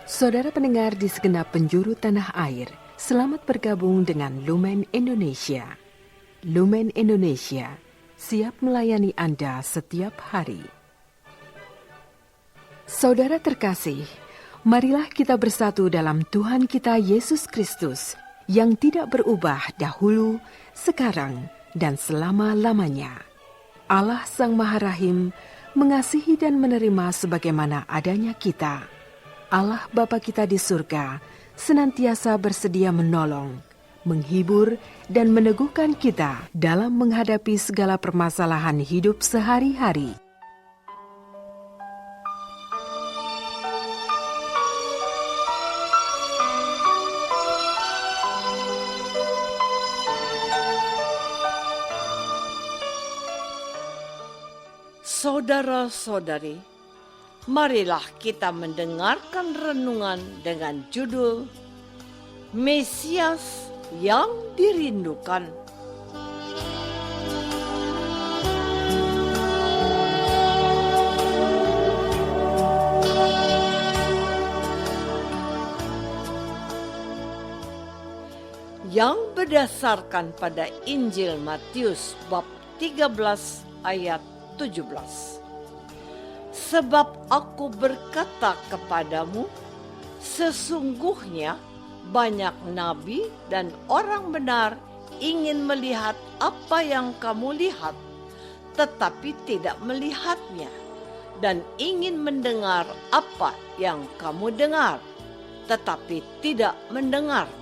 Saudara pendengar di segenap penjuru tanah air, selamat bergabung dengan Lumen Indonesia. Lumen Indonesia, siap melayani Anda setiap hari. Saudara terkasih, marilah kita bersatu dalam Tuhan kita Yesus Kristus yang tidak berubah dahulu, sekarang, dan selama-lamanya. Allah Sang Maha Rahim mengasihi dan menerima sebagaimana adanya kita. Allah Bapa kita di surga senantiasa bersedia menolong, menghibur, dan meneguhkan kita dalam menghadapi segala permasalahan hidup sehari-hari. Saudara-saudari, marilah kita mendengarkan renungan dengan judul Mesias yang Dirindukan. Yang berdasarkan pada Injil Matius bab 13 ayat 17. Sebab aku berkata kepadamu, sesungguhnya banyak nabi dan orang benar ingin melihat apa yang kamu lihat, tetapi tidak melihatnya, dan ingin mendengar apa yang kamu dengar, tetapi tidak mendengarnya.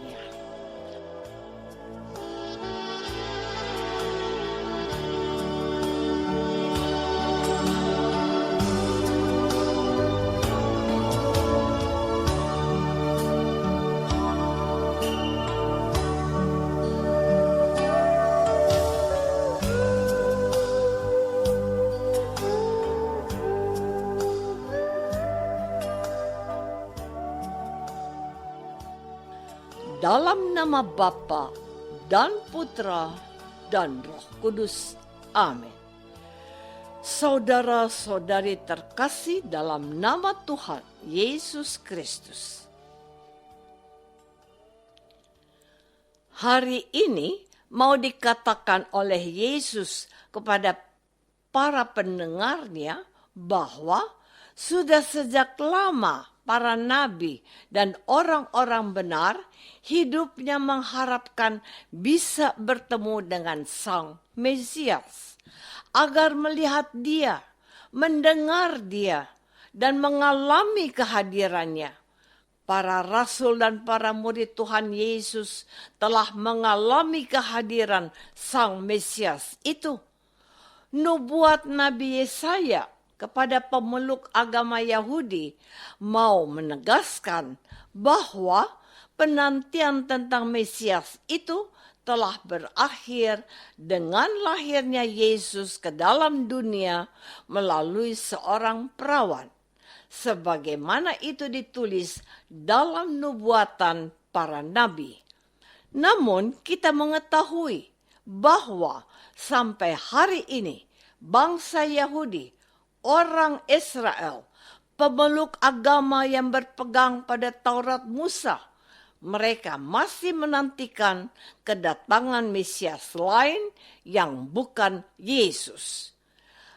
Dalam nama Bapa dan Putra dan Roh Kudus. Amin. Saudara-saudari terkasih dalam nama Tuhan Yesus Kristus. Hari ini mau dikatakan oleh Yesus kepada para pendengarnya bahwa sudah sejak lama para nabi dan orang-orang benar hidupnya mengharapkan bisa bertemu dengan Sang Mesias, agar melihat Dia, mendengar Dia, dan mengalami kehadirannya. Para rasul dan para murid Tuhan Yesus telah mengalami kehadiran Sang Mesias itu. Nubuat Nabi Yesaya kepada pemeluk agama Yahudi mau menegaskan bahwa penantian tentang Mesias itu telah berakhir dengan lahirnya Yesus ke dalam dunia melalui seorang perawan, sebagaimana itu ditulis dalam nubuatan para nabi. Namun kita mengetahui bahwa sampai hari ini bangsa Yahudi, orang Israel, pemeluk agama yang berpegang pada Taurat Musa, mereka masih menantikan kedatangan Mesias lain yang bukan Yesus.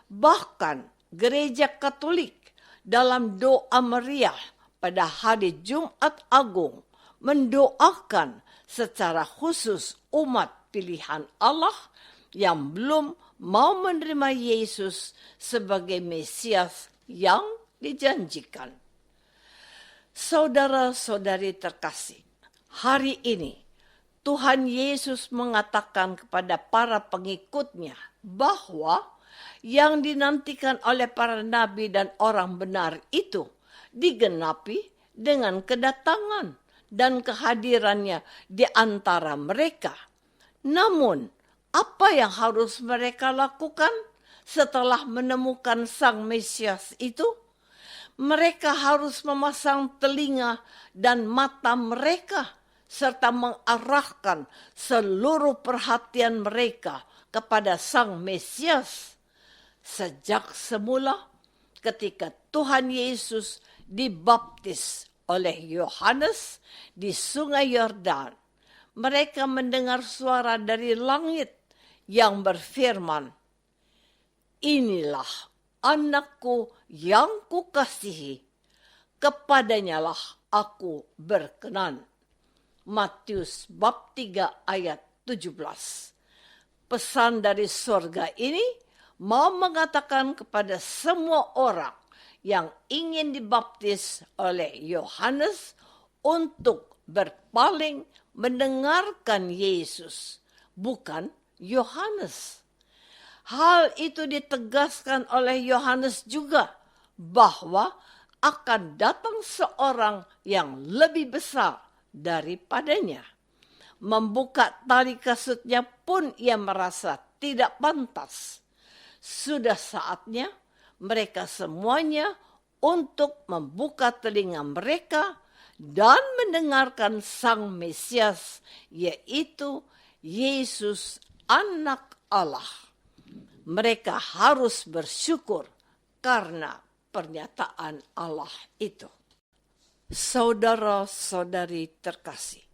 Bahkan gereja Katolik dalam doa meriah pada hari Jumat Agung mendoakan secara khusus umat pilihan Allah yang belum mau menerima Yesus sebagai Mesias yang dijanjikan. Saudara-saudari terkasih, hari ini Tuhan Yesus mengatakan kepada para pengikutnya bahwa yang dinantikan oleh para nabi dan orang benar itu digenapi dengan kedatangan dan kehadirannya di antara mereka. Namun, apa yang harus mereka lakukan setelah menemukan Sang Mesias itu? Mereka harus memasang telinga dan mata mereka serta mengarahkan seluruh perhatian mereka kepada Sang Mesias. Sejak semula ketika Tuhan Yesus dibaptis oleh Yohanes di Sungai Yordan, mereka mendengar suara dari langit yang berfirman, "Inilah anakku yang kukasihi, kepadanyalah aku berkenan." Matius bab 3 ayat 17. Pesan dari surga ini mau mengatakan kepada semua orang yang ingin dibaptis oleh Yohanes untuk berpaling mendengarkan Yesus, bukan Yohanes. Hal itu ditegaskan oleh Yohanes juga, bahwa akan datang seorang yang lebih besar daripadanya. Membuka tali kasutnya pun ia merasa tidak pantas. Sudah saatnya mereka semuanya untuk membuka telinga mereka dan mendengarkan Sang Mesias, yaitu Yesus Anak Allah. Mereka harus bersyukur karena pernyataan Allah itu. Saudara-saudari terkasih,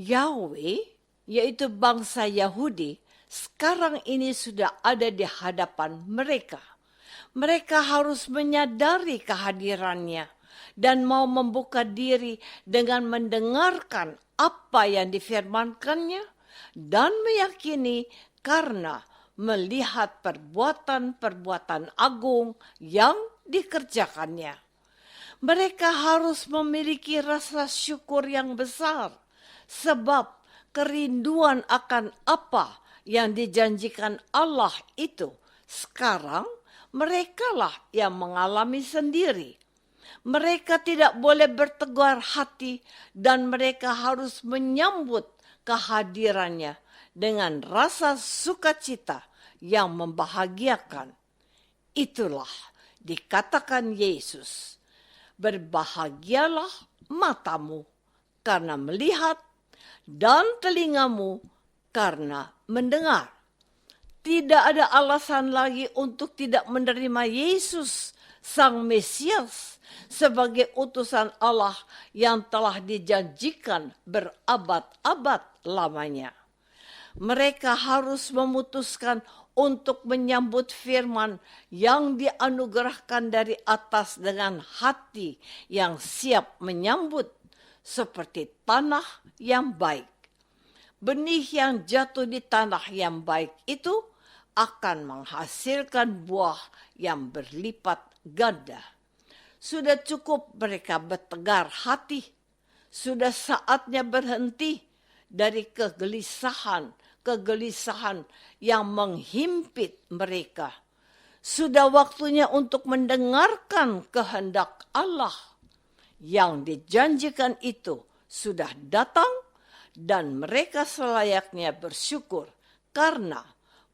Yahweh, yaitu bangsa Yahudi, sekarang ini sudah ada di hadapan mereka. Mereka harus menyadari kehadirannya dan mau membuka diri dengan mendengarkan apa yang difirmankannya dan meyakini karena melihat perbuatan-perbuatan agung yang dikerjakannya. Mereka harus memiliki rasa syukur yang besar, sebab kerinduan akan apa yang dijanjikan Allah itu sekarang merekalah yang mengalami sendiri. Mereka tidak boleh bertegar hati dan mereka harus menyambut kehadirannya dengan rasa sukacita yang membahagiakan. Itulah dikatakan Yesus, "Berbahagialah matamu karena melihat dan telingamu karena mendengar." Tidak ada alasan lagi untuk tidak menerima Yesus, Sang Mesias, sebagai utusan Allah yang telah dijanjikan berabad-abad lamanya. Mereka harus memutuskan untuk menyambut firman yang dianugerahkan dari atas dengan hati yang siap menyambut, seperti tanah yang baik. Benih yang jatuh di tanah yang baik itu akan menghasilkan buah yang berlipat ganda. Sudah cukup mereka bertegar hati. Sudah saatnya berhenti dari kegelisahan yang menghimpit mereka. Sudah waktunya untuk mendengarkan kehendak Allah. Yang dijanjikan itu sudah datang dan mereka selayaknya bersyukur karena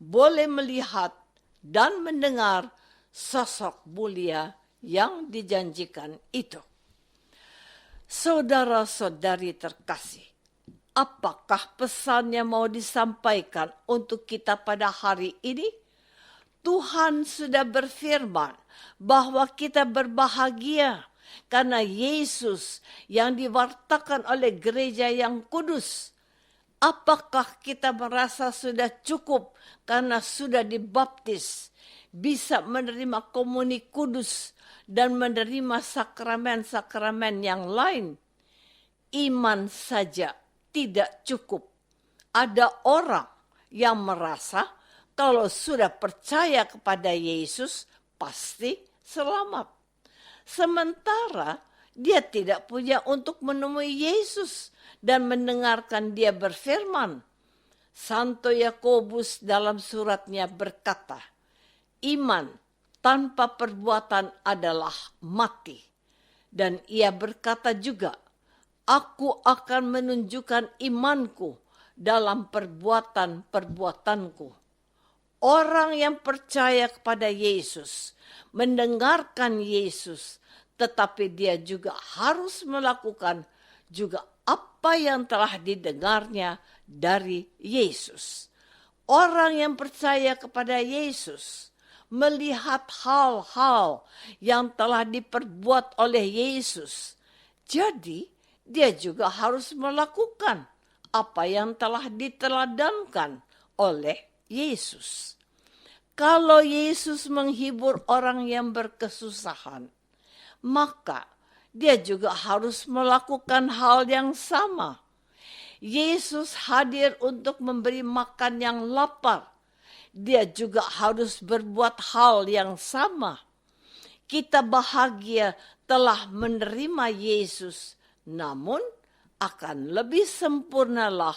boleh melihat dan mendengar sosok mulia yang dijanjikan itu. Saudara-saudari terkasih, apakah pesan yang mau disampaikan untuk kita pada hari ini? Tuhan sudah berfirman bahwa kita berbahagia karena Yesus yang diwartakan oleh gereja yang kudus. Apakah kita merasa sudah cukup karena sudah dibaptis, bisa menerima komuni kudus dan menerima sakramen-sakramen yang lain? Iman saja tidak cukup. Ada orang yang merasa kalau sudah percaya kepada Yesus pasti selamat. Sementara dia tidak punya untuk menemui Yesus dan mendengarkan dia berfirman. Santo Yakobus dalam suratnya berkata, iman tanpa perbuatan adalah mati. Dan ia berkata juga, aku akan menunjukkan imanku dalam perbuatan-perbuatanku. Orang yang percaya kepada Yesus, mendengarkan Yesus, tetapi dia juga harus melakukan juga apa yang telah didengarnya dari Yesus. Orang yang percaya kepada Yesus, melihat hal-hal yang telah diperbuat oleh Yesus, Jadi, dia juga harus melakukan apa yang telah diteladankan oleh Yesus. Kalau Yesus menghibur orang yang berkesusahan, maka dia juga harus melakukan hal yang sama. Yesus hadir untuk memberi makan yang lapar. Dia juga harus berbuat hal yang sama. Kita bahagia telah menerima Yesus, namun akan lebih sempurnalah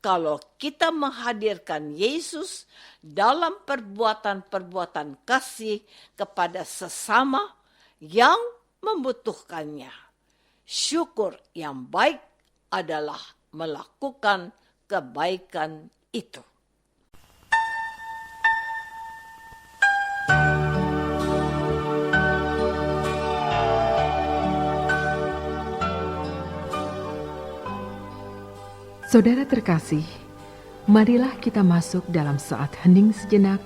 kalau kita menghadirkan Yesus dalam perbuatan-perbuatan kasih kepada sesama yang membutuhkannya. Syukur yang baik adalah melakukan kebaikan itu. Saudara terkasih, marilah kita masuk dalam saat hening sejenak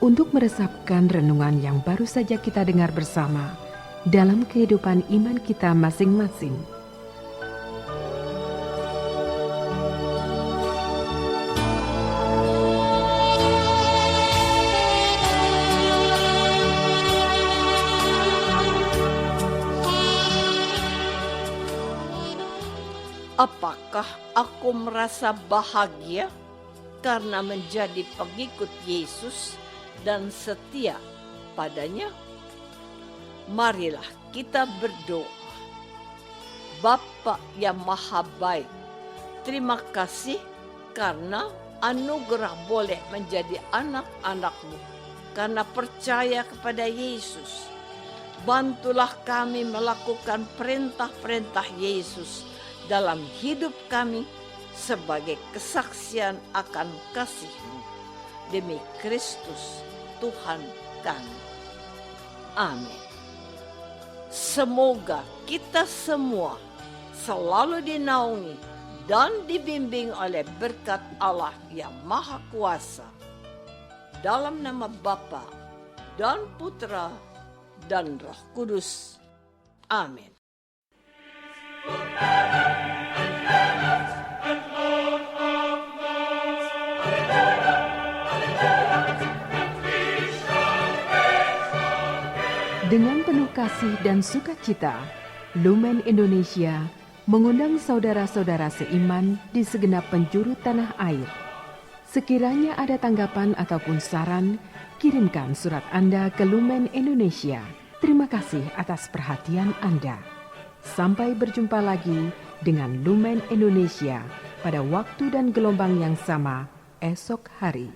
untuk meresapkan renungan yang baru saja kita dengar bersama dalam kehidupan iman kita masing-masing. Apakah aku merasa bahagia karena menjadi pengikut Yesus dan setia padanya? Marilah kita berdoa. Bapa yang Maha Baik, terima kasih karena anugerah boleh menjadi anak-anak-Mu karena percaya kepada Yesus. Bantulah kami melakukan perintah-perintah Yesus dalam hidup kami sebagai kesaksian akan kasih-Mu. Demi Kristus Tuhan kami. Amin. Semoga kita semua selalu dinaungi dan dibimbing oleh berkat Allah yang Maha Kuasa. Dalam nama Bapa dan Putra dan Roh Kudus. Amin. Dengan penuh kasih dan sukacita, Lumen Indonesia mengundang saudara-saudara seiman di segenap penjuru tanah air. Sekiranya ada tanggapan ataupun saran, kirimkan surat Anda ke Lumen Indonesia. Terima kasih atas perhatian Anda. Sampai berjumpa lagi dengan Lumen Indonesia pada waktu dan gelombang yang sama esok hari.